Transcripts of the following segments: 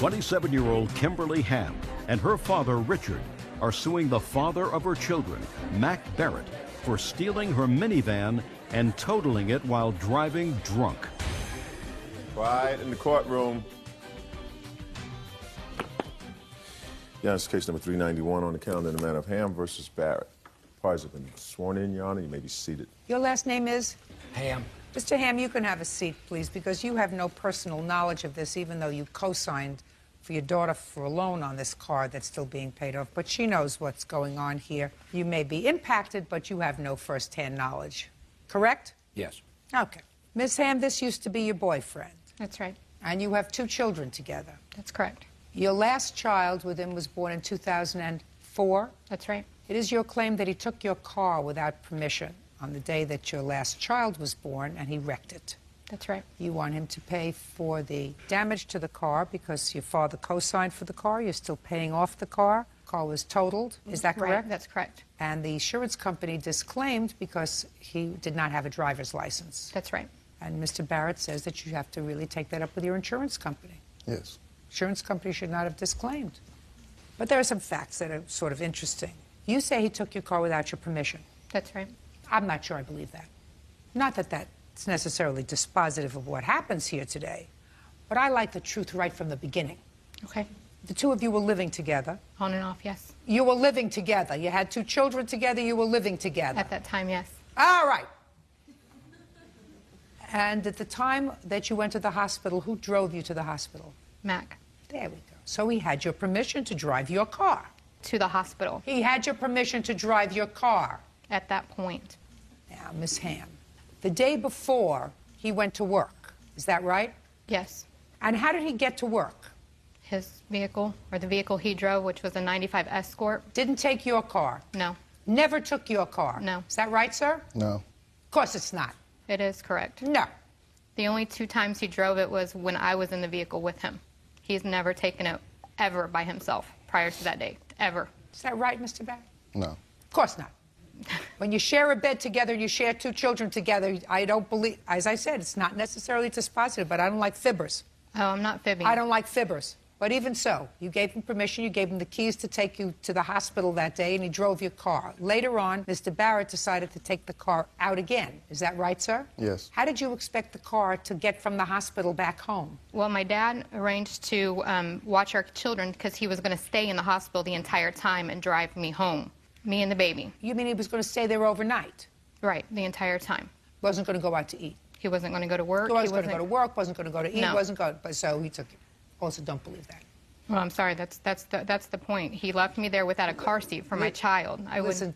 27-year-old Kimberly Ham and her father, Richard, are suing the father of her children, Mac Barrett, for stealing her minivan and totaling it while driving drunk. Quiet in the courtroom. Yeah, it's case number 391 on the calendar in the matter of Ham versus Barrett. Parties have been sworn in, Your Honor. You may be seated. Your last name is? Ham. Mr. Ham, you can have a seat, please, because you have no personal knowledge of this, even though you co-signed for your daughter for a loan on this car that's still being paid off. But she knows what's going on here. You may be impacted, but you have no first-hand knowledge. Correct? Yes. Okay. Ms. Ham, this used to be your boyfriend. That's right. And you have 2 children together. That's correct. Your last child with him was born in 2004. That's right. It is your claim that he took your car without permission on the day that your last child was born, and he wrecked it. That's right. You want him to pay for the damage to the car because your father co-signed for the car. You're still paying off the car. The car was totaled. Is that correct? Right, that's correct. And the insurance company disclaimed because he did not have a driver's license. That's right. And Mr. Barrett says that you have to really take that up with your insurance company. Yes. Insurance company should not have disclaimed. But there are some facts that are sort of interesting. You say he took your car without your permission. That's right. I'm not sure I believe that. Not that that's necessarily dispositive of what happens here today, but I like the truth right from the beginning. Okay. The 2 of you were living together. On and off, yes. You were living together. You had 2 children together. You were living together. At that time, yes. All right. And at the time that you went to the hospital, who drove you to the hospital? Mac. There we go. So he had your permission to drive your car. To the hospital. He had your permission to drive your car. At that point. Now, Miss Ham, the day before, he went to work. Is that right? Yes. And how did he get to work? His vehicle, or the vehicle he drove, which was a 95 Escort. Didn't take your car? No. Never took your car? No. Is that right, sir? No. Of course it's not. It is correct. No. The only 2 times he drove it was when I was in the vehicle with him. He's never taken it ever by himself prior to that date. Ever. Is that right, Mr. Barrett? No. Of course not. When you share a bed together and you share 2 children together, I don't believe, as I said, it's not necessarily dispositive, but I don't like fibbers. Oh, I'm not fibbing. I don't like fibbers. But even so, you gave him permission, you gave him the keys to take you to the hospital that day, and he drove your car. Later on, Mr. Barrett decided to take the car out again. Is that right, sir? Yes. How did you expect the car to get from the hospital back home? Well, my dad arranged to watch our children because he was going to stay in the hospital the entire time and drive me home, me and the baby. You mean he was going to stay there overnight? Right, the entire time. Wasn't going to go out to eat? He wasn't going to go to work. He wasn't going to go to work, wasn't going to go to eat, No. wasn't going, but so he took it. Also, don't believe that. Well, I'm sorry. That's the point. He left me there without a car seat for my child.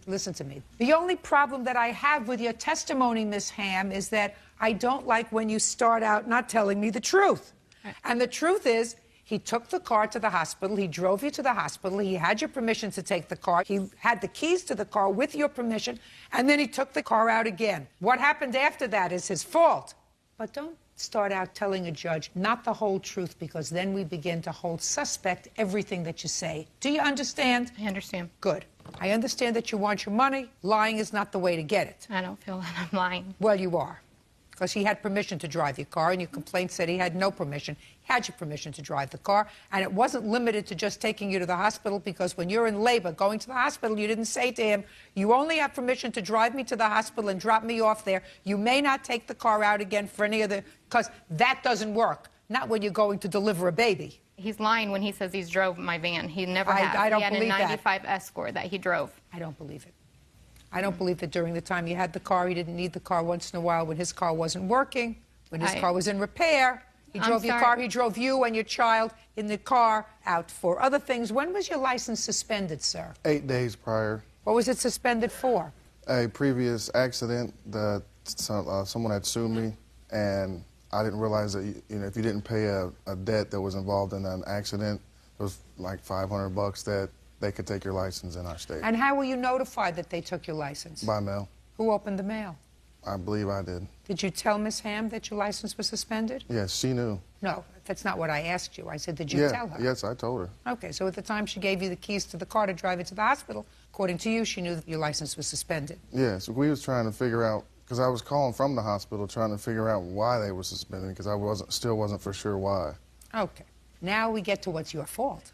Listen to me. The only problem that I have with your testimony, Miss Ham, is that I don't like when you start out not telling me the truth. Right. And the truth is, he took the car to the hospital. He drove you to the hospital. He had your permission to take the car. He had the keys to the car with your permission, and then he took the car out again. What happened after that is his fault. But don't start out telling a judge not the whole truth, because then we begin to hold suspect everything that you say. Do you understand? I understand. Good. I understand that you want your money. Lying is not the way to get it. I don't feel that I'm lying. Well, you are. Because he had permission to drive your car, and your complaint said he had no permission. He had your permission to drive the car, and it wasn't limited to just taking you to the hospital, because when you're in labor going to the hospital, you didn't say to him, you only have permission to drive me to the hospital and drop me off there. You may not take the car out again for any other, because that doesn't work. Not when you're going to deliver a baby. He's lying when he says he's drove my van. He never has. I don't he had believe a that. 95 Escort that he drove. I don't believe it. I don't believe that during the time you had the car, he didn't need the car once in a while when his car wasn't working, when his car was in repair. He drove your car, he drove you and your child in the car out for other things. When was your license suspended, sir? 8 days prior. What was it suspended for? A previous accident that someone had sued me, and I didn't realize that, if you didn't pay a debt that was involved in an accident, it was like $500 that they could take your license in our state. And how were you notified that they took your license? By mail. Who opened the mail? I believe I did. Did you tell Miss Ham that your license was suspended? Yes, she knew. No, that's not what I asked you. I said, did you tell her? Yes, I told her. Okay, so at the time she gave you the keys to the car to drive you to the hospital, according to you, she knew that your license was suspended. Yes, we was trying to figure out, because I was calling from the hospital trying to figure out why they were suspended, because I still wasn't for sure why. Okay. Now we get to what's your fault.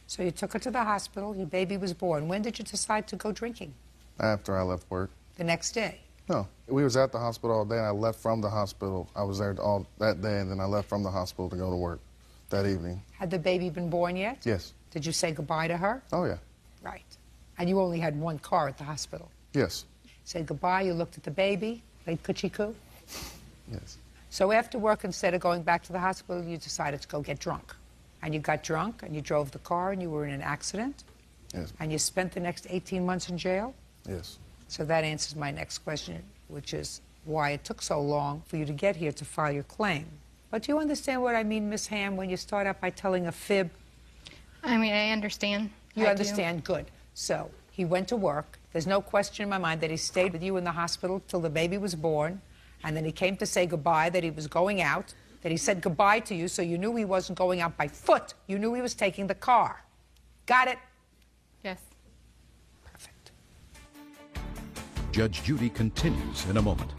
So you took her to the hospital, your baby was born. When did you decide to go drinking? After I left work. The next day? No. We was at the hospital all day, and I left from the hospital. I was there all that day, and then I left from the hospital to go to work that evening. Had the baby been born yet? Yes. Did you say goodbye to her? Oh, yeah. Right. And you only had one car at the hospital? Yes. Said goodbye, you looked at the baby, played coochie-coo? Yes. So after work, instead of going back to the hospital, you decided to go get drunk. And you got drunk, and you drove the car, and you were in an accident? Yes. And you spent the next 18 months in jail? Yes. So that answers my next question, which is why it took so long for you to get here to file your claim. But do you understand what I mean, Miss Ham, when you start out by telling a fib? I mean, I understand. You I understand? Good. So he went to work. There's no question in my mind that he stayed with you in the hospital till the baby was born, and then he came to say goodbye, that he was going out, that he said goodbye to you, so you knew he wasn't going out by foot. You knew he was taking the car. Got it? Yes. Perfect. Judge Judy continues in a moment.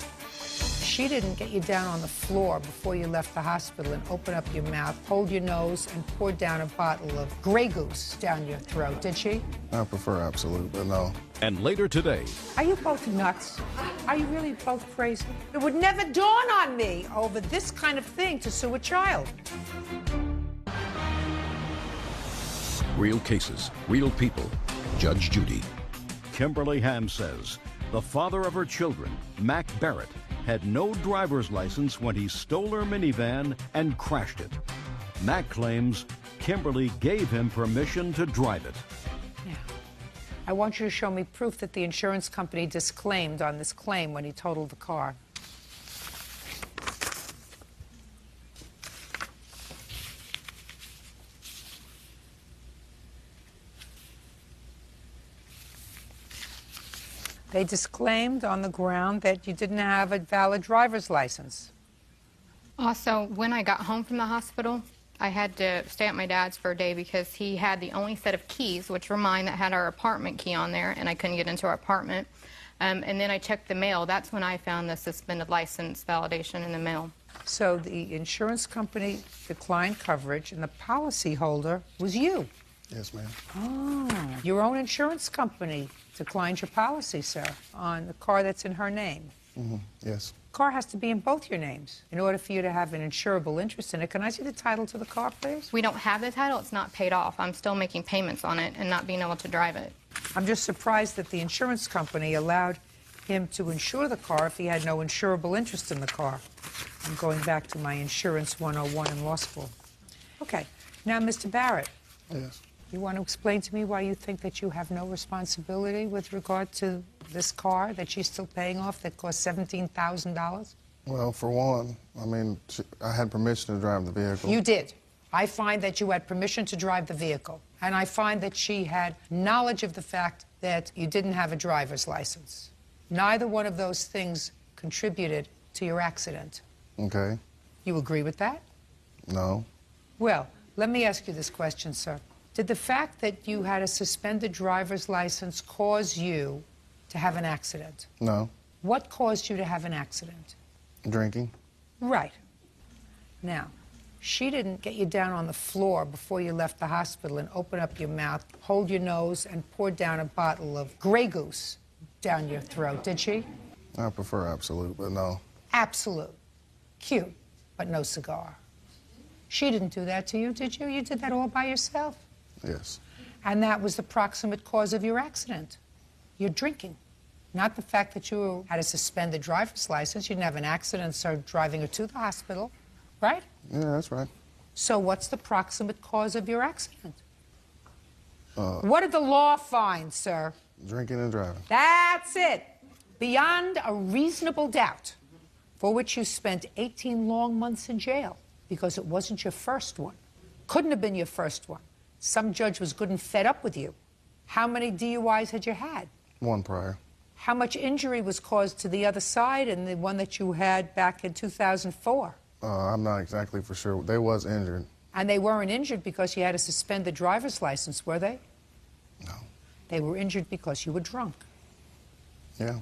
She didn't get you down on the floor before you left the hospital and open up your mouth, hold your nose, and pour down a bottle of Grey Goose down your throat, did she? I prefer Absolute, but no. And later today, Are you both nuts? Are you really both crazy? It would never dawn on me over this kind of thing to sue a child. real cases, real people. Judge Judy. Kimberly Ham says the father of her children, Mac Barrett, had no driver's license when he stole her minivan and crashed it. Mac claims Kimberly gave him permission to drive it. Yeah. I want you to show me proof that the insurance company disclaimed on this claim when he totaled the car. They disclaimed on the ground that you didn't have a valid driver's license. Also, when I got home from the hospital, I had to stay at my dad's for a day because he had the only set of keys, which were mine, that had our apartment key on there, and I couldn't get into our apartment. And then I checked the mail. That's when I found the suspended license validation in the mail. So the insurance company declined coverage, and the policyholder was you. Yes, ma'am. Oh, your own insurance company declined your policy, sir, on the car that's in her name. Mm-hmm. Yes. Car has to be in both your names in order for you to have an insurable interest in it. Can I see the title to the car, please? We don't have the title. It's not paid off. I'm still making payments on it and not being able to drive it. I'm just surprised that the insurance company allowed him to insure the car if he had no insurable interest in the car. I'm going back to my Insurance 101 in law school. Okay. Now, Mr. Barrett. Yes. You want to explain to me why you think that you have no responsibility with regard to this car that she's still paying off that cost $17,000? Well, for one, I mean, I had permission to drive the vehicle. You did. I find that you had permission to drive the vehicle. And I find that she had knowledge of the fact that you didn't have a driver's license. Neither one of those things contributed to your accident. Okay. You agree with that? No. Well, let me ask you this question, sir. Did the fact that you had a suspended driver's license cause you to have an accident? No. What caused you to have an accident? Drinking. Right. Now, she didn't get you down on the floor before you left the hospital and open up your mouth, hold your nose, and pour down a bottle of Grey Goose down your throat, did she? I prefer Absolute, but no. Absolute. Cute, but no cigar. She didn't do that to you, did you? You did that all by yourself. Yes. And that was the proximate cause of your accident. Your drinking. Not the fact that you had a suspended driver's license. You didn't have an accident and started driving her to the hospital, right? Yeah, that's right. So what's the proximate cause of your accident? What did the law find, sir? Drinking and driving. That's it. Beyond a reasonable doubt, for which you spent 18 long months in jail because it wasn't your first one. Couldn't have been your first one. Some judge was good and fed up with you. How many DUIs had you had? One prior. How much injury was caused to the other side and the one that you had back in 2004? I'm not exactly for sure. They was injured. And they weren't injured because you had a suspended driver's license, were they? No. They were injured because you were drunk. Yeah.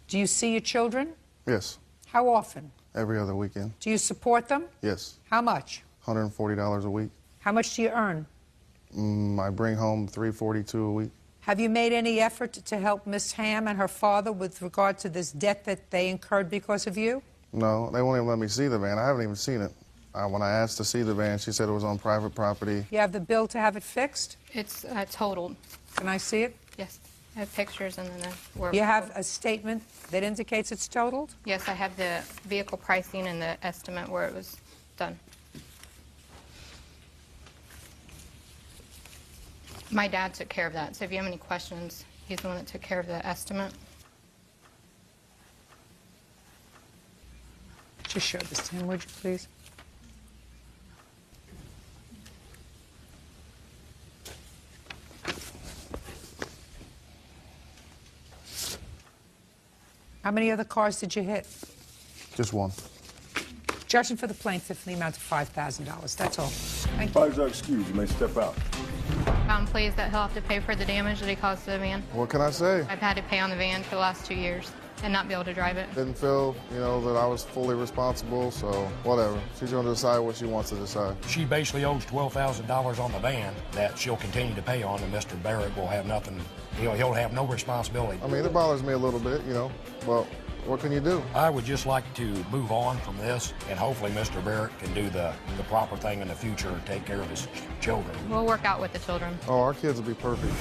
Do you see your children? Yes. How often? Every other weekend. Do you support them? Yes. How much? $140 a week. How much do you earn? I bring home $342 a week. Have you made any effort to help Miss Ham and her father with regard to this debt that they incurred because of you? No, they won't even let me see the van. I haven't even seen it. When I asked to see the van, she said it was on private property. You have the bill to have it fixed? It's totaled. Can I see it? Yes. I have pictures and then You have a statement that indicates it's totaled? Yes, I have the vehicle pricing and the estimate where it was done. My dad took care of that, so if you have any questions, he's the one that took care of the estimate. Just show this to him, would you please? How many other cars did you hit? Just one. Judgment for the plaintiff in the amount of $5,000. That's all. Thank you. Parties are excused. You may step out. I'm pleased that he'll have to pay for the damage that he caused to the van. What can I say? I've had to pay on the van for the last 2 years and not be able to drive it. Didn't feel, that I was fully responsible, so whatever. She's going to decide what she wants to decide. She basically owes $12,000 on the van that she'll continue to pay on, and Mr. Barrett will have nothing. He'll have no responsibility. I mean, it bothers me a little bit, but what can you do? I would just like to move on from this, and hopefully Mr. Barrett can do the proper thing in the future and take care of his children. We'll work out with the children. Oh, our kids will be perfect.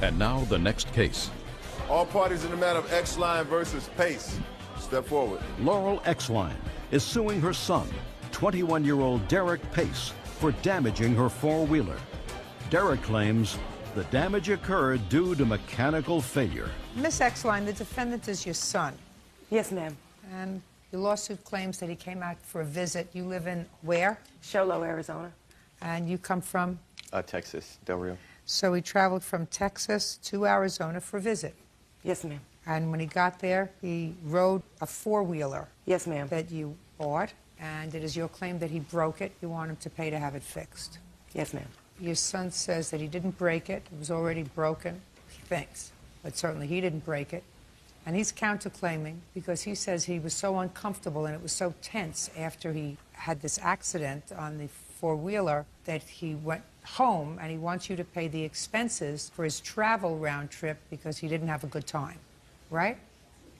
And now the next case. All parties in the matter of X-Line versus Pace. Step forward. Laurel X-Line is suing her son, 21-year-old Derek Pace, for damaging her four-wheeler. Derek claims the damage occurred due to mechanical failure. Miss X-Line, the defendant is your son. Yes, ma'am. And your lawsuit claims that he came out for a visit. You live in where? Show Low, Arizona. And you come from? Texas, Del Rio. So he traveled from Texas to Arizona for a visit. Yes, ma'am. And when he got there, he rode a four-wheeler Yes, ma'am. that you bought, and it is your claim that he broke it. You want him to pay to have it fixed. Yes, ma'am. Your son says that he didn't break it. It was already broken, he thinks. But certainly he didn't break it. And he's counterclaiming because he says he was so uncomfortable and it was so tense after he had this accident on the four-wheeler that he went home, and he wants you to pay the expenses for his travel round trip because he didn't have a good time, right?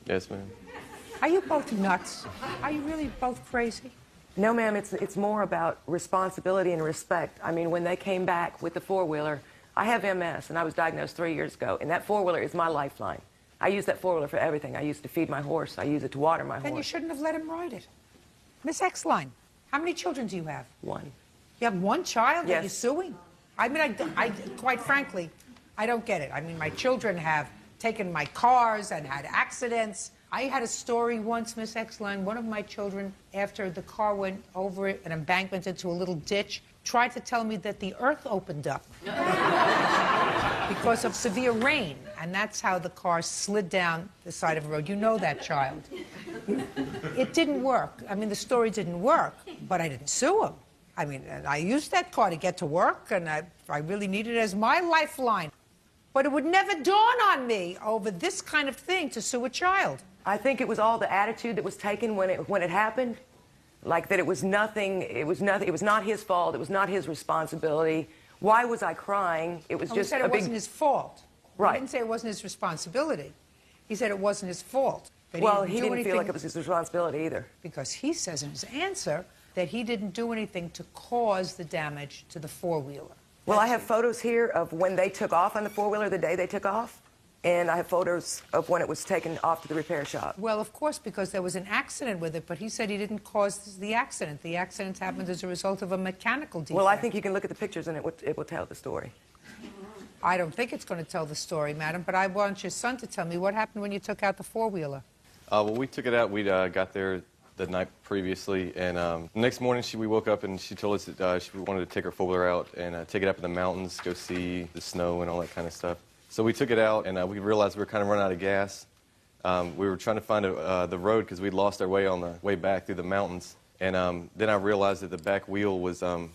Yes, ma'am. Are you both nuts? Are you really both crazy? No, ma'am, it's more about responsibility and respect. I mean, when they came back with the four-wheeler, I have MS, and I was diagnosed 3 years ago, and that four-wheeler is my lifeline. I use that four-wheeler for everything. I use it to feed my horse. I use it to water my Then you horse. shouldn't have let him ride it. Miss X-Line, how many children do you have? One. You have one child that Yes. you're suing? I mean, I quite frankly, I don't get it. I mean, my children have taken my cars and had accidents. I had a story once, Miss X-Line. One of my children, after the car went over an embankment into a little ditch, tried to tell me that the earth opened up because of severe rain. And that's how the car slid down the side of the road. You know that child. It didn't work. I mean, the story didn't work, but I didn't sue him. I mean, I used that car to get to work, and I really needed it as my lifeline. But it would never dawn on me over this kind of thing to sue a child. I think it was all the attitude that was taken when it happened, like that it was nothing. It was not his fault. It was not his responsibility. Why was I crying? It was He just said a it big. wasn't his fault. Right. He didn't say it wasn't his responsibility. He said it wasn't his fault. That Well, he he do didn't feel like anything- it was his responsibility either. Because he says in his answer that he didn't do anything to cause the damage to the four-wheeler. Well, I have photos here of when they took off on the four-wheeler the day they took off, and I have photos of when it was taken off to the repair shop. Well, of course, because there was an accident with it, but he said he didn't cause the accident. The accident happened as a result of a mechanical defect. Well, I think you can look at the pictures and it will tell the story. I don't think it's going to tell the story, madam, but I want your son to tell me what happened when you took out the four-wheeler. Well, we took it out. We got there the night previously, and the next morning we woke up and she told us that she wanted to take her four-wheeler out and take it up in the mountains, go see the snow and all that kind of stuff. So we took it out, and we realized we were kind of running out of gas. We were trying to find the road because we'd lost our way on the way back through the mountains. And then I realized that the back wheel was you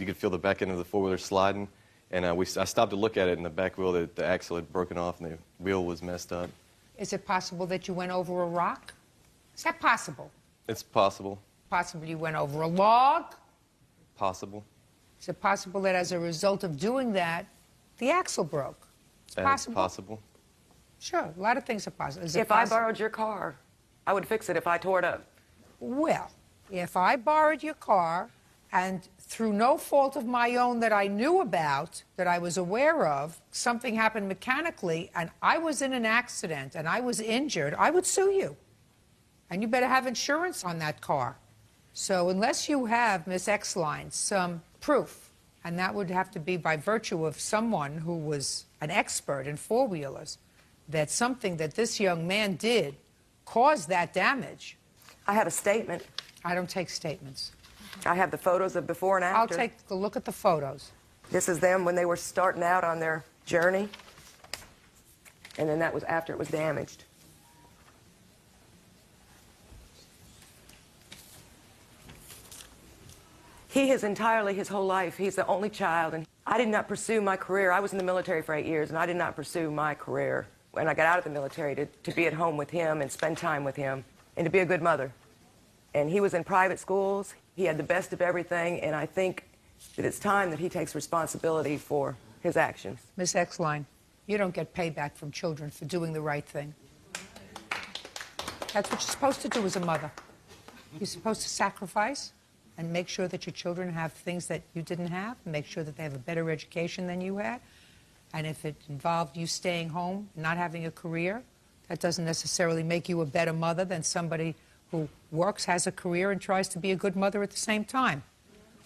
could feel the back end of the four-wheeler sliding. And I stopped to look at it, and the back wheel, the axle had broken off, and the wheel was messed up. Is it possible that you went over a rock? Is that possible? It's possible. Possible you went over a log? Possible. Is it possible that as a result of doing that, the axle broke? It's possible. Possible. Sure, a lot of things are possible. Is it If I possible? borrowed your car, I would fix it if I tore it up. Well, if I borrowed your car and through no fault of my own that I knew about, that I was aware of, something happened mechanically and I was in an accident and I was injured, I would sue you. And you better have insurance on that car. So unless you have, Miss X-Line, some proof, and that would have to be by virtue of someone who was an expert in four-wheelers, that something that this young man did caused that damage. I have a statement. I don't take statements. I have the photos of before and I'll after. take a look at the photos. This is them when they were starting out on their journey. And then that was after it was damaged. He has entirely his whole life, he's the only child, and I did not pursue my career. I was in the military for 8 years, and I did not pursue my career when I got out of the military to be at home with him and spend time with him and to be a good mother. And he was in private schools. He had the best of everything, and I think that it's time that he takes responsibility for his actions. Miss X-Line, you don't get payback from children for doing the right thing. That's what you're supposed to do as a mother. You're supposed to sacrifice and make sure that your children have things that you didn't have, and make sure that they have a better education than you had. And if it involved you staying home, not having a career, that doesn't necessarily make you a better mother than somebody who works, has a career, and tries to be a good mother at the same time.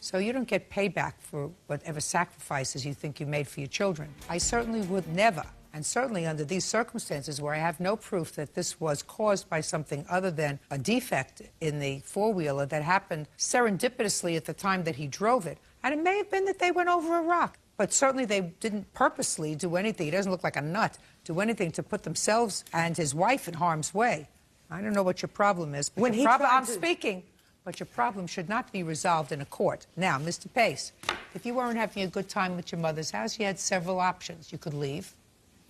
So you don't get payback for whatever sacrifices you think you made for your children. I certainly would never, and certainly under these circumstances where I have no proof that this was caused by something other than a defect in the four-wheeler that happened serendipitously at the time that he drove it. And it may have been that they went over a rock, but certainly they didn't purposely do anything. He doesn't look like a nut, do anything to put themselves and his wife in harm's way. I don't know what your problem is, but I'm speaking. But your problem should not be resolved in a court. Now, Mr. Pace, if you weren't having a good time with your mother's house, you had several options. You could leave,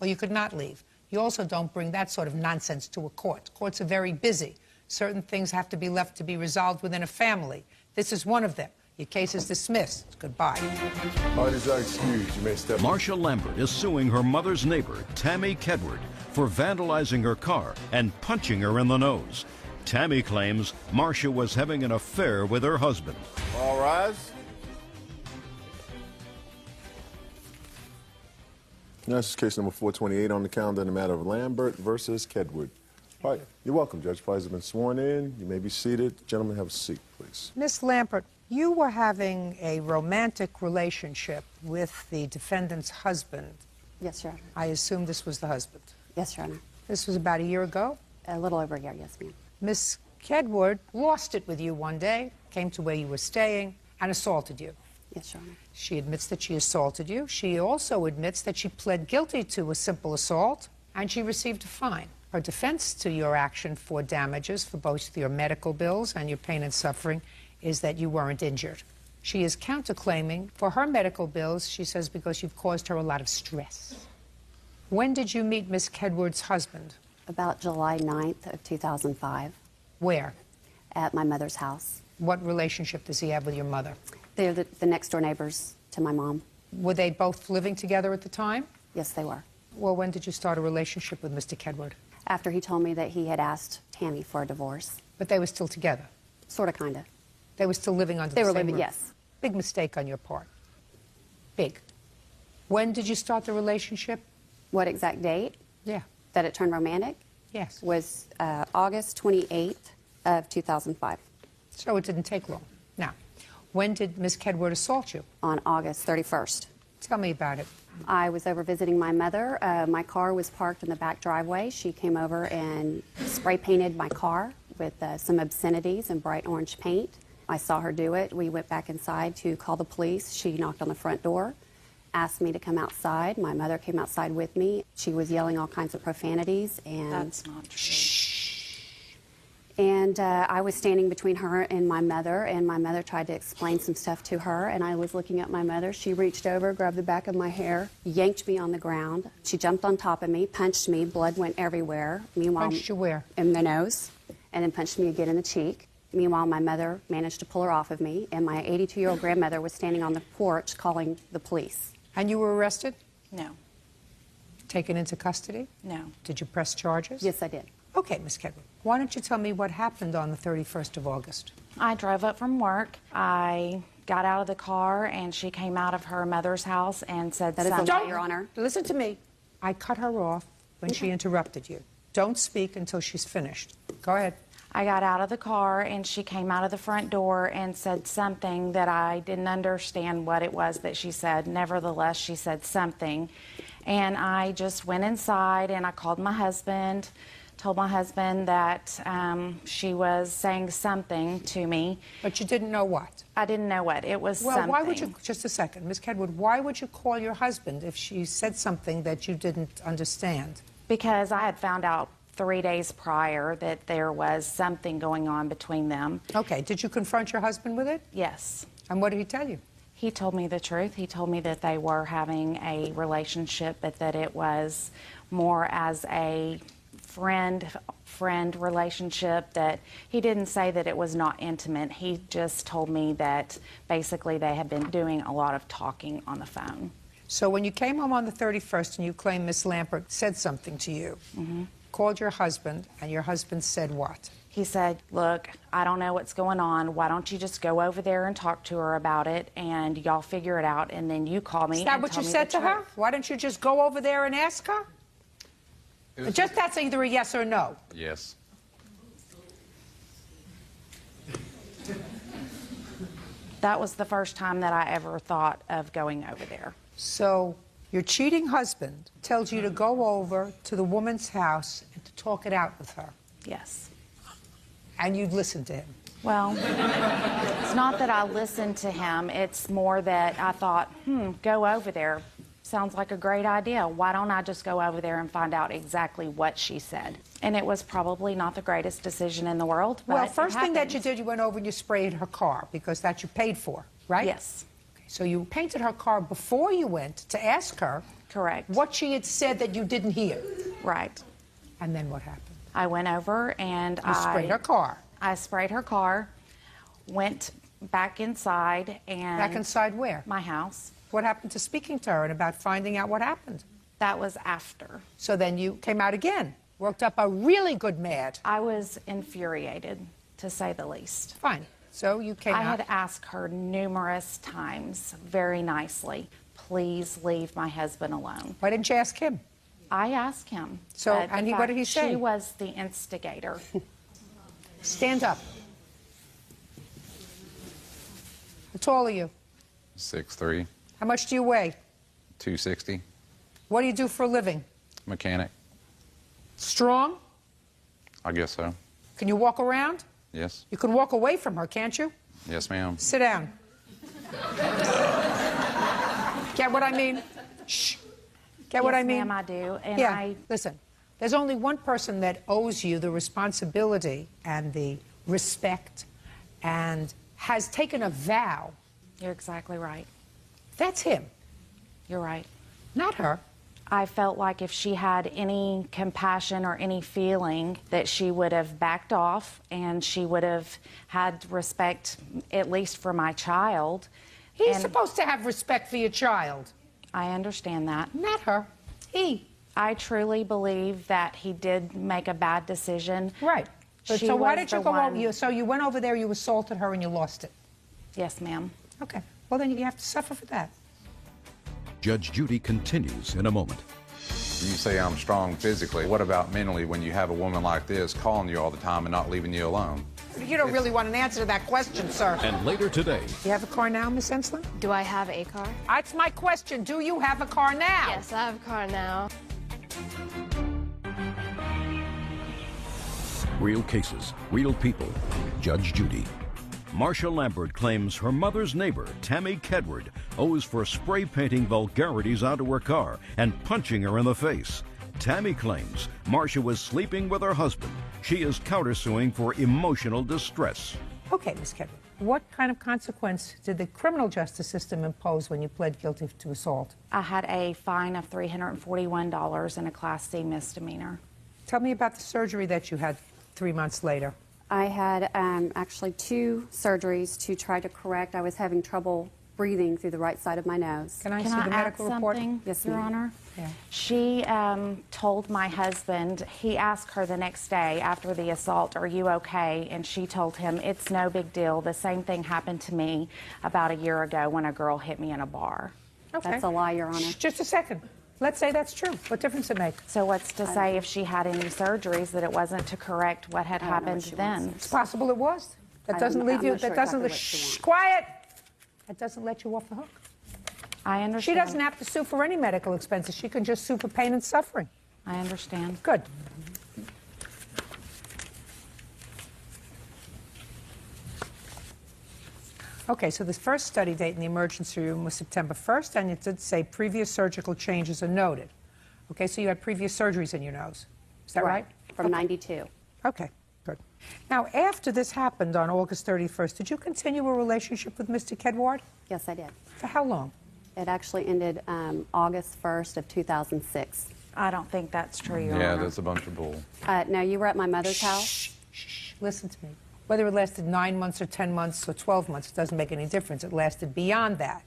or you could not leave. You also don't bring that sort of nonsense to a court. Courts are very busy. Certain things have to be left to be resolved within a family. This is one of them. Your case is dismissed. Goodbye. Parties are excused. You may step. Marcia Lambert is suing her mother's neighbor, Tammy Kedward, for vandalizing her car and punching her in the nose. Tammy claims Marcia was having an affair with her husband. All rise. This is case number 428 on the calendar in the matter of Lambert versus Kedward. All right, you're welcome, Judge. Parties have been sworn in. You may be seated. Gentlemen, have a seat, please. Miss Lambert, you were having a romantic relationship with the defendant's husband. Yes, Your Honor. I assume this was the husband. Yes, Your Honor. This was about a year ago? A little over a year, yes, ma'am. Miss Kedward lost it with you one day, came to where you were staying, and assaulted you. Yes, Your Honor. She admits that she assaulted you. She also admits that she pled guilty to a simple assault, and she received a fine. Her defense to your action for damages for both your medical bills and your pain and suffering is that you weren't injured. She is counterclaiming for her medical bills, she says, because you've caused her a lot of stress. When did you meet Miss Kedward's husband? About July 9th of 2005. Where? At my mother's house. What relationship does he have with your mother? They're the next-door neighbors to my mom. Were they both living together at the time? Yes, they were. Well, when did you start a relationship with Mr. Kedward? After he told me that he had asked Tammy for a divorce. But they were still together? Sort of, kind of. They were still living under the They were same living, roof? yes. Big mistake on your part. Big. When did you start the relationship? What exact date? Yeah. That it turned romantic? Yes. Was August 28th of 2005. So it didn't take long. Now, when did Miss Kedward assault you? On August 31st. Tell me about it. I was over visiting my mother. My car was parked in the back driveway. She came over and spray painted my car with some obscenities and bright orange paint. I saw her do it. We went back inside to call the police. She knocked on the front door, asked me to come outside. My mother came outside with me. She was yelling all kinds of profanities. And That's not true. And I was standing between her and my mother tried to explain some stuff to her, and I was looking at my mother. She reached over, grabbed the back of my hair, yanked me on the ground. She jumped on top of me, punched me, blood went everywhere. Meanwhile, Punched you where? in the nose, and then punched me again in the cheek. Meanwhile, my mother managed to pull her off of me, and my 82-year-old grandmother was standing on the porch calling the police. And you were arrested? No. Taken into custody? No. Did you press charges? Yes, I did. Okay, Ms. Kedward, why don't you tell me what happened on the 31st of August? I drove up from work. I got out of the car, and she came out of her mother's house and said That is a something. lie, Your Honor. Listen to me. I cut her off when she interrupted you. Don't speak until she's finished. Go ahead. I got out of the car, and she came out of the front door and said something that I didn't understand what it was that she said. Nevertheless, she said something. And I just went inside, and I called my husband, told my husband that she was saying something to me. But you didn't know what? I didn't know what. It was Well, something. why would you, just a second, Ms. Kedward, why would you call your husband if she said something that you didn't understand? Because I had found out 3 days prior that there was something going on between them. Okay, did you confront your husband with it? Yes. And what did he tell you? He told me the truth. He told me that they were having a relationship, but that it was more as a friend relationship, that he didn't say that it was not intimate. He just told me that basically they had been doing a lot of talking on the phone. So when you came home on the 31st and you claim Miss Lampert said something to you, called your husband, and your husband said what? He said, look, I don't know what's going on. Why don't you just go over there and talk to her about it, and y'all figure it out, and then you call me. Is that and what tell you me said the to her? truth." Why don't you just go over there and ask her? Just that's either a yes or no. Yes. That was the first time that I ever thought of going over there. So your cheating husband tells you to go over to the woman's house and to talk it out with her. Yes. And you'd listen to him. Well, it's not that I listened to him. It's more that I thought, go over there. Sounds like a great idea. Why don't I just go over there and find out exactly what she said? And it was probably not the greatest decision in the world, but Well, it first thing that you happened. did, you went over and you sprayed her car because that you paid for, right? Yes. Okay, so you painted her car before you went to ask her Correct. what she had said that you didn't hear. Right. And then what happened? I went over and You sprayed her car. I sprayed her car, went back inside, and... Back inside where? My house. What happened to speaking to her and about finding out what happened? That was after. So then you came out again, worked up a really good mad. I was infuriated, to say the least. Fine. So you came I out. had asked her numerous times, very nicely, please leave my husband alone. Why didn't you ask him? I asked him. So, but and the what did he fact say? She was the instigator. Stand up. How tall are you? 6'3", How much do you weigh? 260, What do you do for a living? mechanic. Strong? I guess so. Can you walk around? Yes. You can walk away from her, can't you? Yes, ma'am. Sit down. Get what I mean? Shh. Get what Yes, I mean? ma'am, I do. And Yeah, listen. There's only one person that owes you the responsibility and the respect and has taken a vow. You're exactly right. That's him, You're right. not her. I felt like if she had any compassion or any feeling, that she would have backed off and she would have had respect, at least for my child. He's And supposed to have respect for your child, I understand that. not her. He. I truly believe that he did make a bad decision. Right. But She so why was did you the go one- over? So you went over there, you assaulted her, and you lost it. Yes, ma'am. Okay. Well, then you have to suffer for that. Judge Judy continues in a moment. You say I'm strong physically. What about mentally when you have a woman like this calling you all the time and not leaving you alone? You don't really want an answer to that question, sir. And later today, You have a car now, Miss Enslin? Do I have a car? That's my question. Do you have a car now? Yes, I have a car now. real cases, real people. Judge Judy. Marcia Lambert claims her mother's neighbor, Tammy Kedward, owes for spray painting vulgarities onto her car and punching her in the face. Tammy claims Marcia was sleeping with her husband. She is countersuing for emotional distress. Okay, Miss Kedward. What kind of consequence did the criminal justice system impose when you pled guilty to assault? I had a fine of $341 and a Class C misdemeanor. Tell me about the surgery that you had 3 months later. I had actually 2 surgeries to try to correct. I was having trouble breathing through the right side of my nose. Can I Can see I the add medical report? something, Yes, Your ma'am. Honor? Yeah. She told my husband, he asked her the next day after the assault, "Are you okay?" And she told him, "It's no big deal. The same thing happened to me about a year ago when a girl hit me in a bar." Okay. That's a lie, Your Honor. Just a second. Let's say that's true. What difference does it make? So what's to say if she had any surgeries that it wasn't to correct what had I don't know what happened she then? wants. It's possible it was. That I doesn't don't- leave I'm you. not sure That doesn't. exactly what she Shh, wants. quiet. That doesn't let you off the hook. I understand. She doesn't have to sue for any medical expenses. She can just sue for pain and suffering. I understand. Good. Okay, so the first study date in the emergency room was September 1st, and it did say previous surgical changes are noted. Okay, so you had previous surgeries in your nose. Is that right? From 92. Okay, good. Now, after this happened on August 31st, did you continue a relationship with Mr. Kedward? Yes, I did. For how long? It actually ended August 1st of 2006. I don't think that's true, Your Yeah, Honor. that's a bunch of bull. No, you were at my mother's house. Shh, listen to me. Whether it lasted 9 months or 10 months or 12 months, it doesn't make any difference. It lasted beyond that.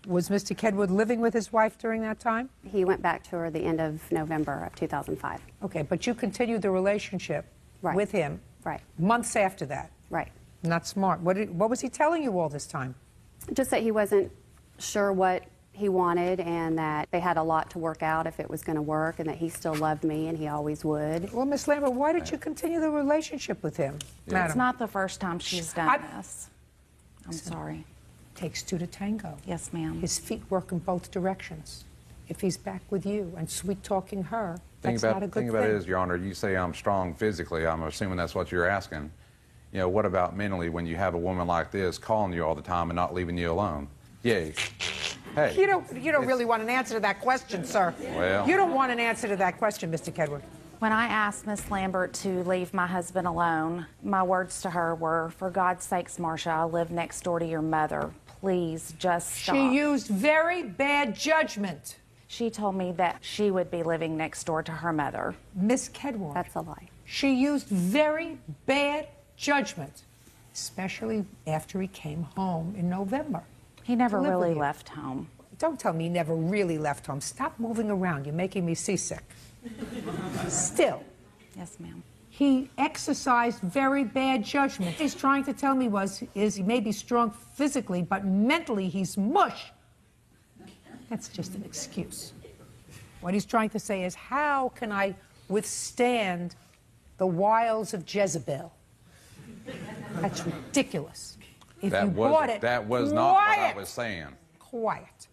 Was Mr. Kedward living with his wife during that time? He went back to her the end of November of 2005. Okay, but you continued the relationship Right. with him Right. months after that. Right. Not smart. What was he telling you all this time? Just that he wasn't sure what he wanted and that they had a lot to work out if it was going to work and that he still loved me and he always would. Well, Miss Lambert, why did you continue the relationship with him, madam? It's not the first time she's done this. I'm sorry. Takes 2 to tango. Yes, ma'am. His feet work in both directions. If he's back with you and sweet-talking her, that's not a good thing about it is, Your Honor, you say I'm strong physically. I'm assuming that's what you're asking. You know, what about mentally when you have a woman like this calling you all the time and not leaving you alone? Yay. Hey. You don't really want an answer to that question, sir. Well. You don't want an answer to that question, Mr. Kedward. When I asked Miss Lambert to leave my husband alone, my words to her were, "For God's sakes, Marcia, I live next door to your mother. Please just stop." She used very bad judgment. She told me that she would be living next door to her mother. Miss Kedward. That's a lie. She used very bad judgment, especially after he came home in November. He never To live with really you. left home. Don't tell me he never really left home. Stop moving around. You're making me seasick. Still, Yes, ma'am. he exercised very bad judgment. What he's trying to tell me is he may be strong physically, but mentally he's mush. That's just an excuse. What he's trying to say is, how can I withstand the wiles of Jezebel? That's ridiculous. If you bought it, that was not what I quiet. was saying. Quiet.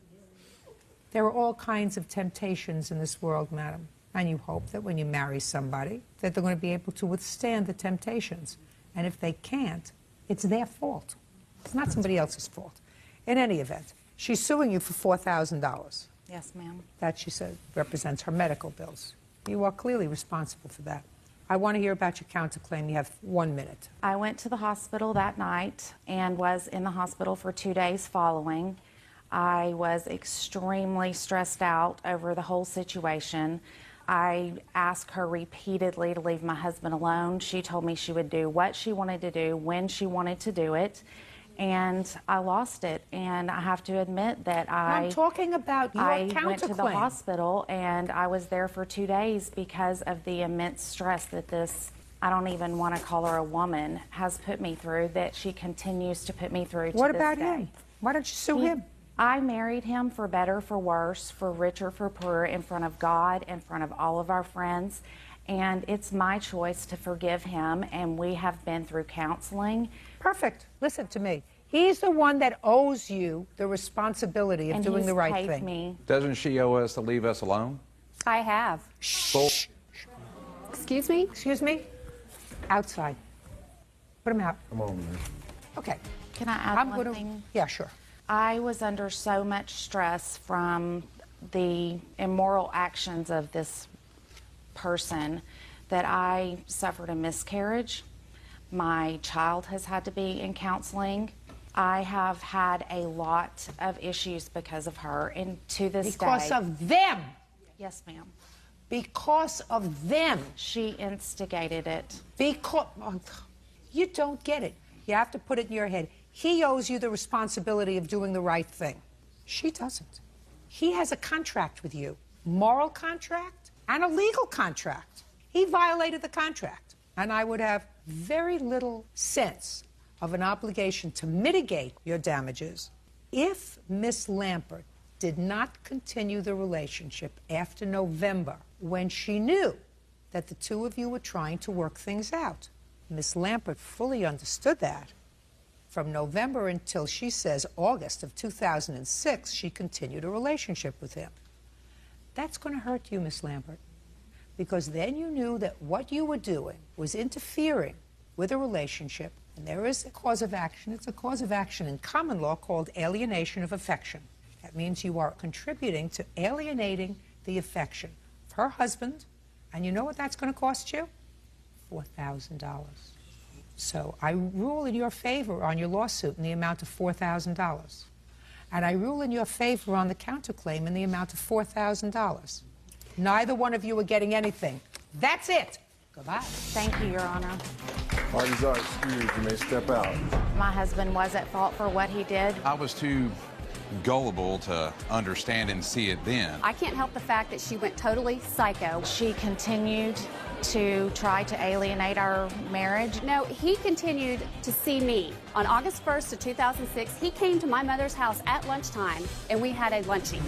There are all kinds of temptations in this world, madam. And you hope that when you marry somebody, that they're going to be able to withstand the temptations. And if they can't, it's their fault. It's not somebody else's fault. In any event, she's suing you for $4,000. Yes, ma'am. That, she said, represents her medical bills. You are clearly responsible for that. I want to hear about your counterclaim. You have 1 minute. I went to the hospital that night and was in the hospital for 2 days following. I was extremely stressed out over the whole situation. I asked her repeatedly to leave my husband alone. She told me she would do what she wanted to do, when she wanted to do it, and I lost it. And I have to admit that I'm talking about your I counterclaim. went to the hospital and I was there for 2 days because of the immense stress that this, I don't even want to call her a woman, has put me through, that she continues to put me through to What this about day. him? Why don't you sue him? I married him for better, for worse, for richer, for poorer, in front of God, in front of all of our friends. And it's my choice to forgive him, and we have been through counseling. Perfect. Listen to me. He's the one that owes you the responsibility of And doing he's the right paid thing. me. Doesn't she owe us to leave us alone? I have. Bull. Excuse me? Excuse me? Outside. Put him out. Come on, man. Okay. Can I add one gonna- thing? Yeah, sure. I was under so much stress from the immoral actions of this person that I suffered a miscarriage. My child has had to be in counseling. I have had a lot of issues because of her, and to this Because day. of them. Yes, ma'am. Because of them. She instigated it. Because You don't get it. You have to put it in your head. He owes you the responsibility of doing the right thing. She doesn't. He has a contract with you, moral contract and a legal contract. He violated the contract, and I would have very little sense of an obligation to mitigate your damages if Miss Lampert did not continue the relationship after November, when she knew that the two of you were trying to work things out. Miss Lampert fully understood that. From November until, she says, August of 2006, she continued a relationship with him. That's going to hurt you, Miss Lampert, because then you knew that what you were doing was interfering with a relationship, and there is a cause of action. It's a cause of action in common law called alienation of affection. That means you are contributing to alienating the affection of her husband, and you know what that's going to cost you? $4,000. So I rule in your favor on your lawsuit in the amount of $4,000. And I rule in your favor on the counterclaim in the amount of $4,000. Neither one of you are getting anything. That's it. Goodbye. Thank you, Your Honor. Parties are excused. You may step out. My husband was at fault for what he did. I was too gullible to understand and see it then. I can't help the fact that she went totally psycho. She continued to try to alienate our marriage. No, he continued to see me. On August 1st of 2006, he came to my mother's house at lunchtime, and we had a luncheon.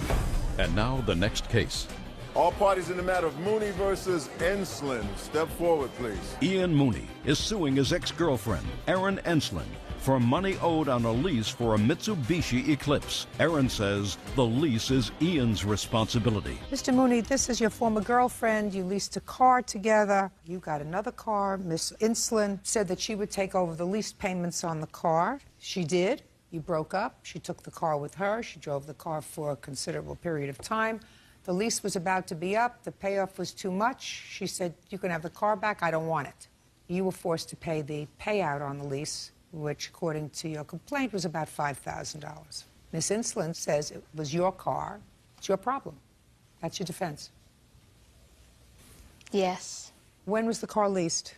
And now the next case. All parties in the matter of Mooney versus Enslin. Step forward, please. Ian Mooney is suing his ex-girlfriend, Erin Enslin, for money owed on a lease for a Mitsubishi Eclipse. Erin says the lease is Ian's responsibility. Mr. Mooney, this is your former girlfriend. You leased a car together. You got another car. Miss Enslin said that she would take over the lease payments on the car. She did. You broke up. She took the car with her. She drove the car for a considerable period of time. The lease was about to be up. The payoff was too much. She said, you can have the car back. I don't want it. You were forced to pay the payout on the lease, which, according to your complaint, was about $5,000. Miss Enslin says it was your car. It's your problem. That's your defense. Yes. When was the car leased?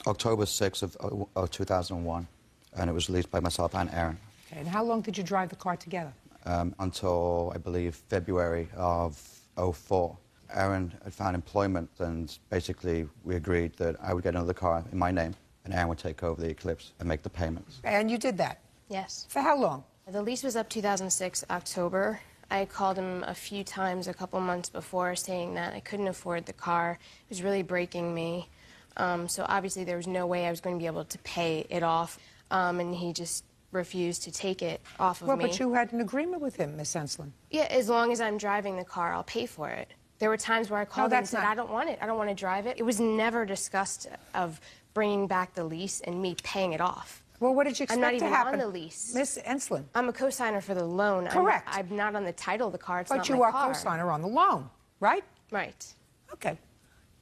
October 6th of 2001, and it was leased by myself and Erin. Okay, and how long did you drive the car together? Until, I believe, February of 2004. Erin had found employment, and basically we agreed that I would get another car in my name, and Erin would take over the Eclipse and make the payments. And you did that? Yes. For how long? The lease was up 2006, October. I called him a few times a couple months before saying that I couldn't afford the car. It was really breaking me. So obviously there was no way I was going to be able to pay it off, and he just refused to take it off of me. Well, but you had an agreement with him, Miss Enslin. Yeah, as long as I'm driving the car, I'll pay for it. There were times where I called him and said, I don't want it. I don't want to drive it. It was never discussed of bringing back the lease and me paying it off. Well, what did you expect to happen? I'm not even on the lease. Miss Enslin. I'm a co-signer for the loan. Correct. I'm not on the title of the car. It's but not you my are car. co-signer on the loan, right? Right. Okay.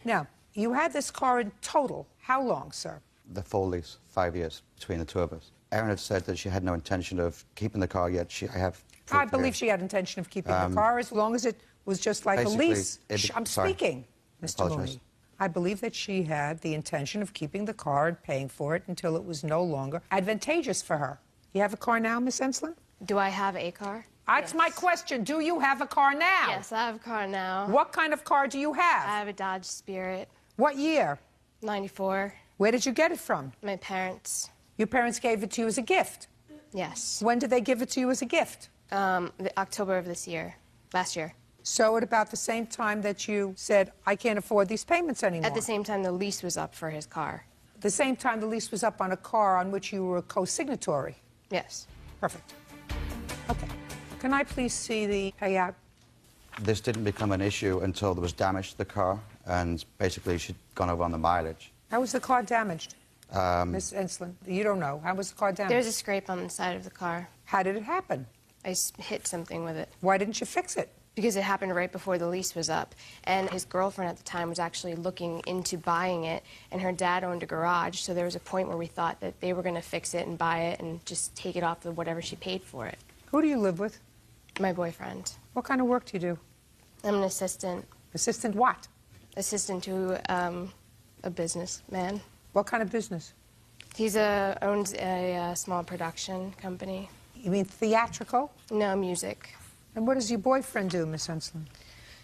Now, you had this car in total how long, sir? The full lease, 5 years between the two of us. Erin had said that she had no intention of keeping the car yet. I believe she had intention of keeping the car as long as it was just like a lease. I'm speaking, Mr. Mooney. I believe that she had the intention of keeping the car and paying for it until it was no longer advantageous for her. You have a car now, Miss Enslin? Do I have a car? That's my question. Do you have a car now? Yes, I have a car now. What kind of car do you have? I have a Dodge Spirit. What year? 94. Where did you get it from? My parents. Your parents gave it to you as a gift? Yes. When did they give it to you as a gift? October of this year, last year. So at about the same time that you said, I can't afford these payments anymore? At the same time the lease was up for his car. The same time the lease was up on a car on which you were a co-signatory? Yes. Perfect. Okay. Can I please see the payout? This didn't become an issue until there was damage to the car, and basically she'd gone over on the mileage. How was the car damaged, Miss Enslin? You don't know. How was the car damaged? There's a scrape on the side of the car. How did it happen? I hit something with it. Why didn't you fix it? Because it happened right before the lease was up. And his girlfriend at the time was actually looking into buying it, and her dad owned a garage, so there was a point where we thought that they were going to fix it and buy it and just take it off of whatever she paid for it. Who do you live with? My boyfriend. What kind of work do you do? I'm an assistant. Assistant what? Assistant to a businessman. What kind of business? He owns a small production company. You mean theatrical? No, music. And what does your boyfriend do, Miss Sheindlin?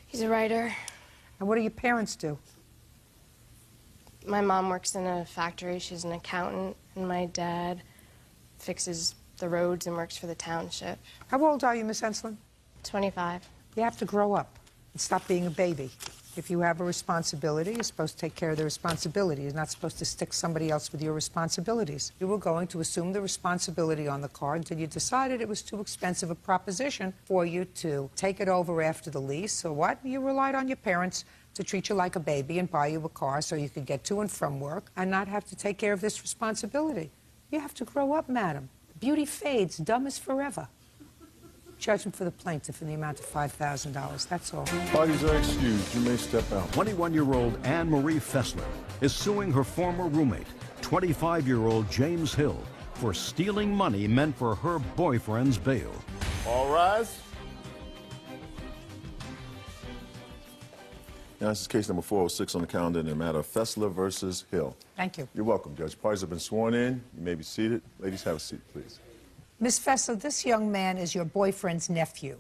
He's a writer. And what do your parents do? My mom works in a factory. She's an accountant. And my dad fixes the roads and works for the township. How old are you, Miss Sheindlin? 25. You have to grow up and stop being a baby. If you have a responsibility, you're supposed to take care of the responsibility. You're not supposed to stick somebody else with your responsibilities. You were going to assume the responsibility on the car until you decided it was too expensive a proposition for you to take it over after the lease. So what? You relied on your parents to treat you like a baby and buy you a car so you could get to and from work and not have to take care of this responsibility. You have to grow up, madam. Beauty fades, dumb is forever. Judgment for the plaintiff in the amount of $5,000. That's all. Parties are excused. You may step out. 21-year-old Anne-Marie Fessler is suing her former roommate, 25-year-old James Hill, for stealing money meant for her boyfriend's bail. All rise. Now, this is case number 406 on the calendar in the matter of Fessler versus Hill. Thank you. You're welcome, Judge. Parties have been sworn in. You may be seated. Ladies, have a seat, please. Miss Fessler, this young man is your boyfriend's nephew.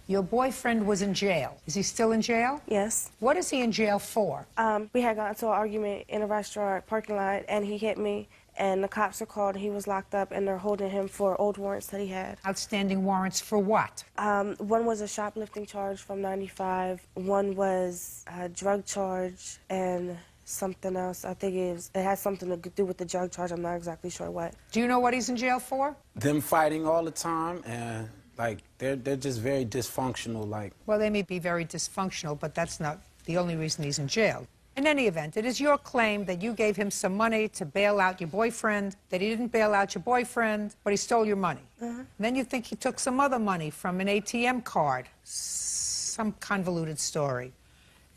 Your boyfriend was in jail. Is he still in jail? Yes. What is he in jail for? We had gotten into an argument in a restaurant parking lot, and he hit me, and the cops were called, and he was locked up, and they're holding him for old warrants that he had. Outstanding warrants for what? One was a shoplifting charge from '95. One was a drug charge, and something else. I think it had something to do with the drug charge. I'm not exactly sure what. Do you know what he's in jail for? Them fighting all the time, and like they're just very dysfunctional. Like, well, they may be very dysfunctional, but that's not the only reason he's in jail. In any event, it is your claim that you gave him some money to bail out your boyfriend, that he didn't bail out your boyfriend, but he stole your money. Then you think he took some other money from an ATM card. Some convoluted story.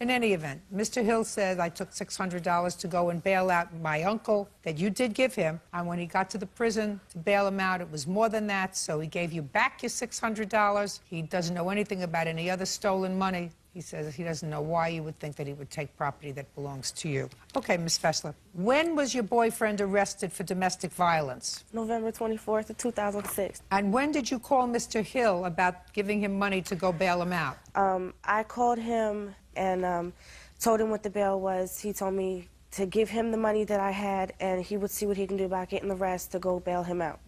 In any event, Mr. Hill says, I took $600 to go and bail out my uncle that you did give him, and when he got to the prison to bail him out, it was more than that, so he gave you back your $600. He doesn't know anything about any other stolen money. He says he doesn't know why you would think that he would take property that belongs to you. Okay, Miss Fessler, when was your boyfriend arrested for domestic violence? November 24th of 2006. And when did you call Mr. Hill about giving him money to go bail him out? I called him and told him what the bail was. He told me to give him the money that I had, and he would see what he can do about getting the rest to go bail him out.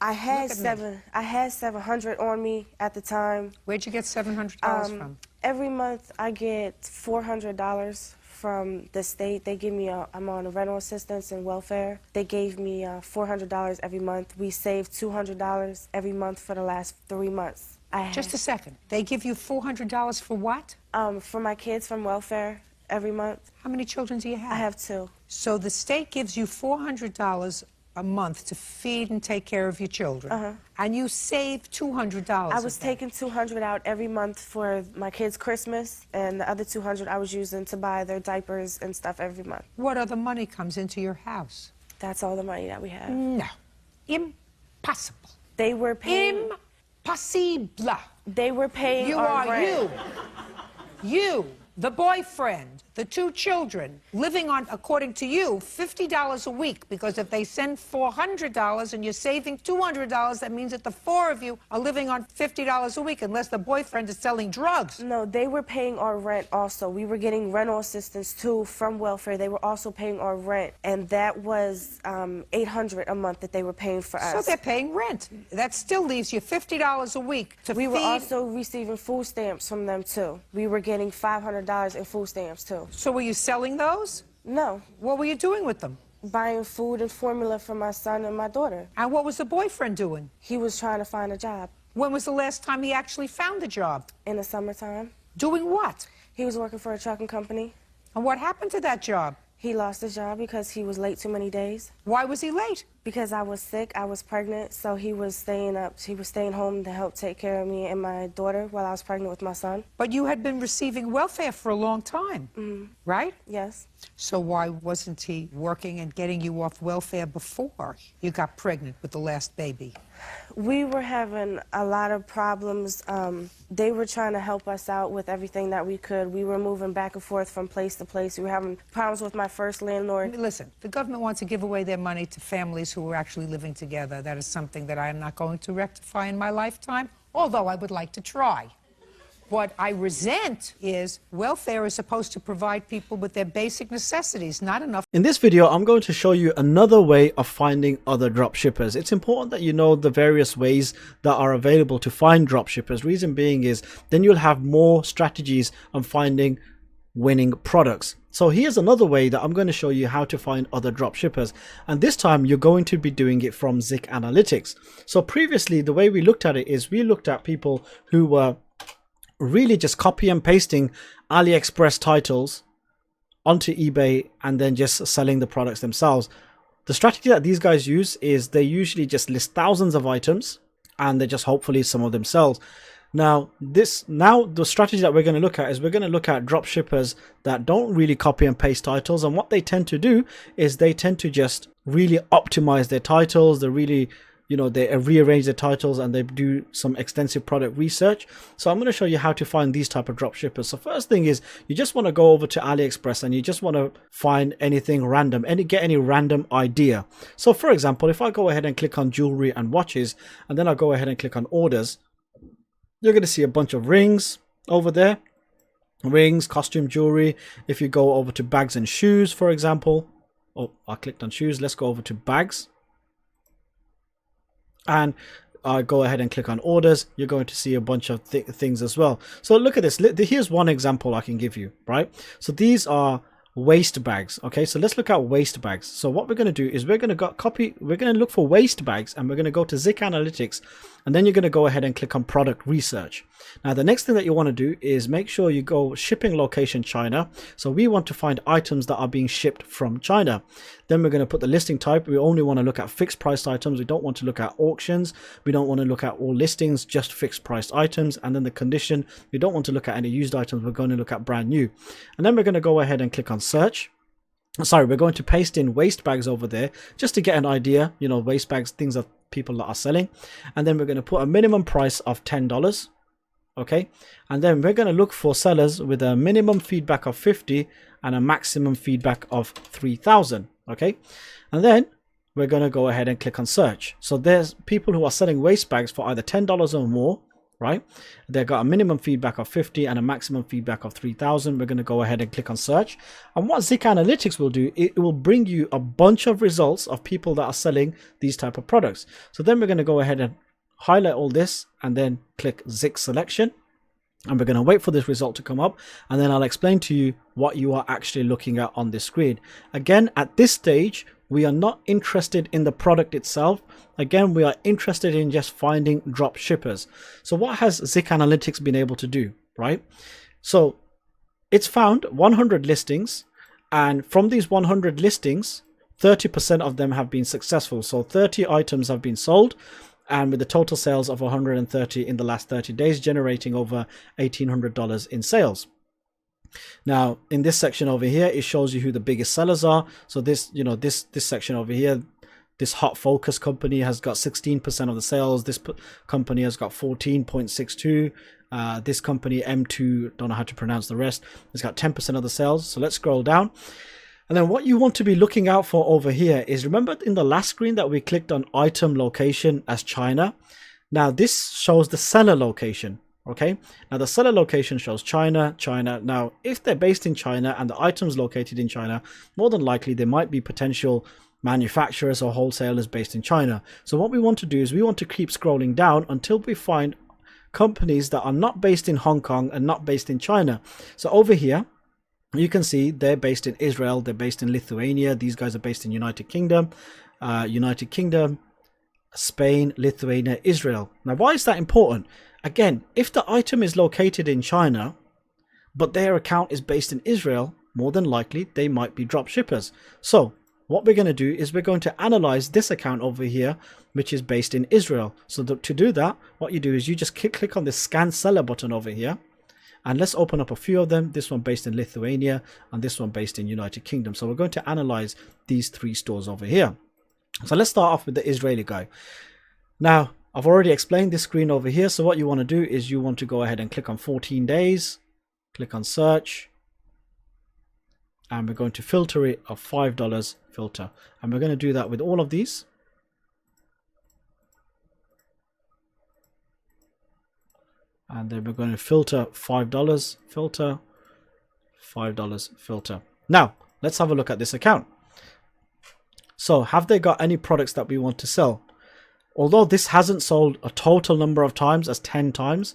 I had $700 on me at the time. Where'd you get $700 from? Every month I get $400 from the state. They give me I'm on rental assistance and welfare. They gave me $400 every month. We saved $200 every month for the last 3 months. Just a second. They give you $400 for what? For my kids from welfare every month. How many children do you have? I have 2. So the state gives you $400 a month to feed and take care of your children. And you save $200. I was taking $200 out every month for my kids' Christmas, and the other $200 I was using to buy their diapers and stuff every month. What other money comes into your house? That's all the money that we have. No. Impossible. They were paying... Impossible. They were paying our rent. You, the boyfriend, the 2 children, living on, according to you, $50 a week, because if they send $400 and you're saving $200, that means that the 4 of you are living on $50 a week, unless the boyfriend is selling drugs. No, they were paying our rent also. We were getting rental assistance, too, from welfare. They were also paying our rent, and that was $800 a month that they were paying for us. So they're paying rent. That still leaves you $50 a week to feed. We were also receiving food stamps from them, too. We were getting $500 in food stamps, too. So were you selling those? No. What were you doing with them? Buying food and formula for my son and my daughter. And what was the boyfriend doing? He was trying to find a job. When was the last time he actually found a job? In the summertime. Doing what? He was working for a trucking company. And what happened to that job? He lost his job because he was late too many days. Why was he late? Because I was sick, I was pregnant, so he was staying home to help take care of me and my daughter while I was pregnant with my son. But you had been receiving welfare for a long time, right? Yes. So why wasn't he working and getting you off welfare before you got pregnant with the last baby? We were having a lot of problems. They were trying to help us out with everything that we could. We were moving back and forth from place to place. We were having problems with my first landlord. Listen, the government wants to give away their money to families who are actually living together. That is something that I am not going to rectify in my lifetime, although I would like to try. What I resent is welfare is supposed to provide people with their basic necessities, not enough. In this video, I'm going to show you another way of finding other dropshippers. It's important that you know the various ways that are available to find dropshippers. Reason being is then you'll have more strategies on finding winning products. So here's another way that I'm going to show you how to find other dropshippers, and this time you're going to be doing it from Zik Analytics. So previously the way we looked at it is we looked at people who were really just copy and pasting AliExpress titles onto eBay and then just selling the products themselves. The strategy that these guys use is they usually just list thousands of items and they just hopefully some of them sells. Now the strategy that we're going to look at is we're going to look at drop shippers that don't really copy and paste titles, and what they tend to do is they tend to just really optimize their titles. They really, you know, they rearrange the titles and they do some extensive product research. So I'm going to show you how to find these type of drop shippers. So first thing is you just want to go over to AliExpress and you just want to find anything random, get any random idea. So for example, if I go ahead and click on jewelry and watches, and then I go ahead and click on orders, you're going to see a bunch of rings over there. Rings, costume jewelry. If you go over to bags and shoes, for example, oh, I clicked on shoes. Let's go over to bags. And I go ahead and click on orders, you're going to see a bunch of things as well. So look at this. Here's one example I can give you, right? So these are waste bags. Okay, so let's look at waste bags. So what we're going to do is we're going to look for waste bags, and we're going to go to Zik Analytics, and then you're going to go ahead and click on product research. Now the next thing that you want to do is make sure you go shipping location China. So we want to find items that are being shipped from China. Then we're going to put the listing type. We only want to look at fixed price items. We don't want to look at auctions. We don't want to look at all listings, just fixed price items. And then the condition, we don't want to look at any used items. We're going to look at brand new. And then we're going to go ahead and click on search. Sorry, we're going to paste in waste bags over there just to get an idea, you know, waste bags, things that people are selling. And then we're going to put a minimum price of $10. Okay, and then we're going to look for sellers with a minimum feedback of 50 and a maximum feedback of 3,000. Okay, and then we're going to go ahead and click on search. So there's people who are selling waste bags for either $10 or more, right? They've got a minimum feedback of 50 and a maximum feedback of 3,000. We're going to go ahead and click on search, and what Zik Analytics will do, it will bring you a bunch of results of people that are selling these type of products. So then we're going to go ahead and highlight all this and then click Zik selection, and we're going to wait for this result to come up, and then I'll explain to you what you are actually looking at on this screen. Again, at this stage we are not interested in the product itself. Again, we are interested in just finding drop shippers. So what has Zik Analytics been able to do, right? So it's found 100 listings, and from these 100 listings 30% of them have been successful. So 30 items have been sold, and with the total sales of 130 in the last 30 days, generating over $1,800 in sales. Now in this section over here, it shows you who the biggest sellers are. So this, you know, this section over here, this Hot Focus company has got 16% of the sales. This company has got 14.62. This company M2, don't know how to pronounce the rest, has got 10% of the sales. So let's scroll down. And then what you want to be looking out for over here is, remember in the last screen that we clicked on item location as China? Now this shows the seller location. Okay, now the seller location shows China. Now if they're based in China and the items located in China, more than likely there might be potential manufacturers or wholesalers based in China. So what we want to do is we want to keep scrolling down until we find companies that are not based in Hong Kong and not based in China. So over here you can see they're based in Israel, they're based in Lithuania, these guys are based in United Kingdom, Spain, Lithuania, Israel. Now why is that important? Again, if the item is located in China but their account is based in Israel, more than likely they might be drop shippers. So what we're going to do is we're going to analyze this account over here, which is based in Israel. So to do that, what you do is you just click on the scan seller button over here. And let's open up a few of them. This one based in Lithuania and this one based in United Kingdom. So we're going to analyze these 3 stores over here. So let's start off with the Israeli guy. Now, I've already explained this screen over here. So what you want to do is you want to go ahead and click on 14 days, click on search, and we're going to filter it of $5 filter. And we're going to do that with all of these. And then we're going to filter $5 filter, $5 filter. Now, let's have a look at this account. So have they got any products that we want to sell? Although this hasn't sold a total number of times as 10 times,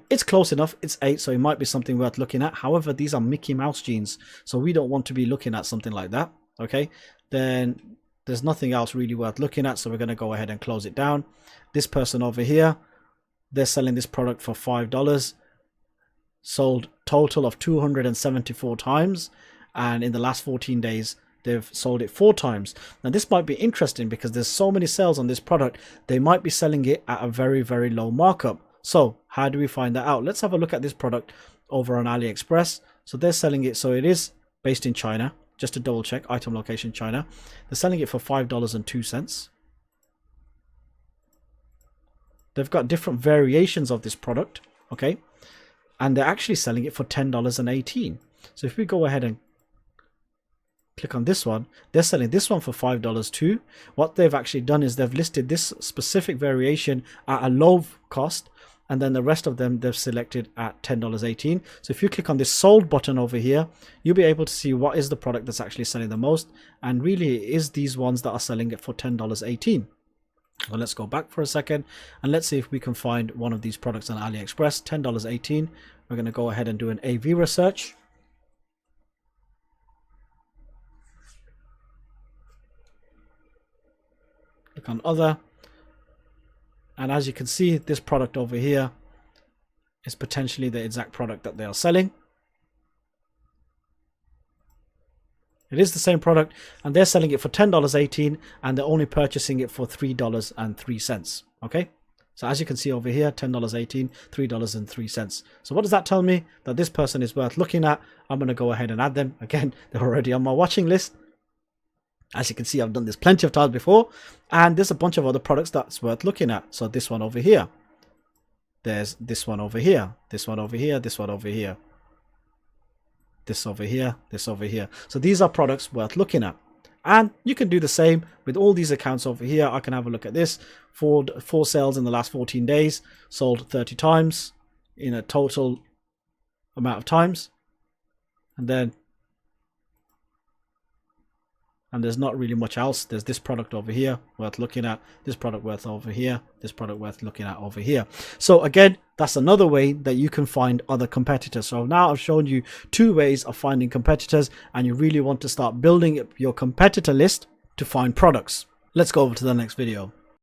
it's close enough. It's 8, so it might be something worth looking at. However, these are Mickey Mouse jeans, so we don't want to be looking at something like that. Okay, then there's nothing else really worth looking at, so we're going to go ahead and close it down. This person over here, they're selling this product for $5, sold total of 274 times, and in the last 14 days they've sold it 4 times. Now this might be interesting because there's so many sales on this product, they might be selling it at a very, very low markup. So how do we find that out? Let's have a look at this product over on AliExpress. So they're selling it, so it is based in China, just to double check, item location China. They're selling it for $5.02. They've got different variations of this product, okay? And they're actually selling it for $10.18. So if we go ahead and click on this one, they're selling this one for $5 too. What they've actually done is they've listed this specific variation at a low cost, and then the rest of them they've selected at $10.18. So if you click on this sold button over here, you'll be able to see what is the product that's actually selling the most, and really it is these ones that are selling it for $10.18. So let's go back for a second and let's see if we can find one of these products on AliExpress. $10.18. We're going to go ahead and do an AV research. Click on other, and as you can see, this product over here is potentially the exact product that they are selling. It is the same product, and they're selling it for $10.18, and they're only purchasing it for $3.03. Okay, so as you can see over here, $10.18, $3.03. So what does that tell me? That this person is worth looking at. I'm going to go ahead and add them. Again, they're already on my watching list. As you can see, I've done this plenty of times before, and there's a bunch of other products that's worth looking at. So this one over here, there's this one over here, this one over here, this one over here, this over here, this over here. So these are products worth looking at, and you can do the same with all these accounts over here. I can have a look at this. Four sales in the last 14 days, sold 30 times in a total amount of times, and there's not really much else. There's this product over here worth looking at, this product worth over here, this product worth looking at over here. So again, that's another way that you can find other competitors. So now I've shown you 2 ways of finding competitors, and you really want to start building up your competitor list to find products. Let's go over to the next video.